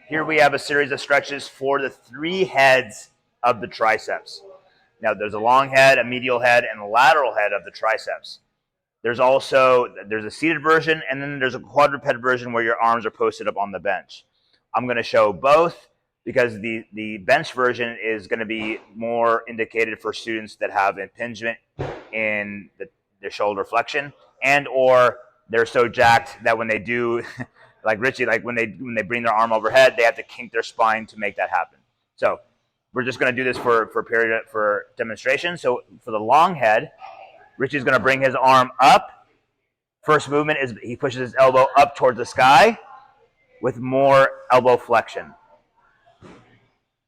Here we have a series of stretches for the 3 heads of the triceps. Now, there's a long head, a medial head, and a lateral head of the triceps. There's a seated version, and then there's a quadruped version where your arms are posted up on the bench. I'm going to show both because the bench version is going to be more indicated for students that have impingement in the shoulder flexion, and or they're so jacked that when they do, like Richie, like when they bring their arm overhead, they have to kink their spine to make that happen. So we're just going to do this for demonstration. So for the long head, Richie's going to bring his arm up. First movement is he pushes his elbow up towards the sky with more elbow flexion.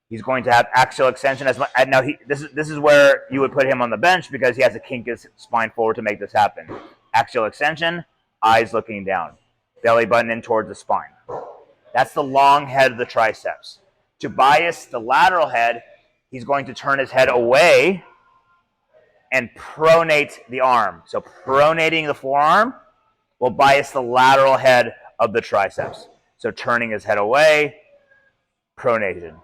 He's going to have axial extension. Now, this is where you would put him on the bench because he has to kink his spine forward to make this happen. Axial extension, eyes looking down, belly button in towards the spine. That's the long head of the triceps. To bias the lateral head, he's going to turn his head away and pronate the arm. So pronating the forearm will bias the lateral head of the triceps. So turning his head away, pronation.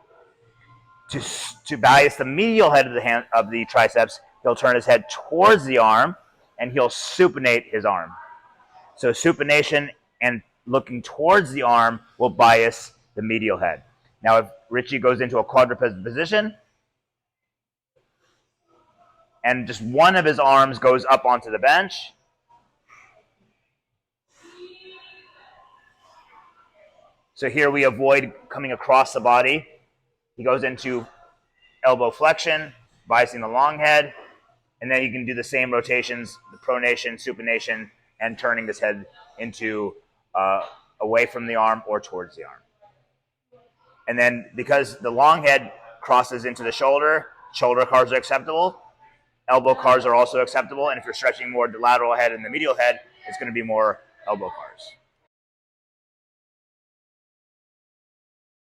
To bias the medial head of the triceps, he'll turn his head towards the arm and he'll supinate his arm. So supination and looking towards the arm will bias the medial head. Now, if Richie goes into a quadruped position and just one of his arms goes up onto the bench, so here we avoid coming across the body. He goes into elbow flexion, biasing the long head, and then you can do the same rotations, the pronation, supination, and turning this head into away from the arm or towards the arm. And then because the long head crosses into the shoulder cars are acceptable, elbow cars are also acceptable, and if you're stretching more the lateral head and the medial head, it's going to be more elbow cars.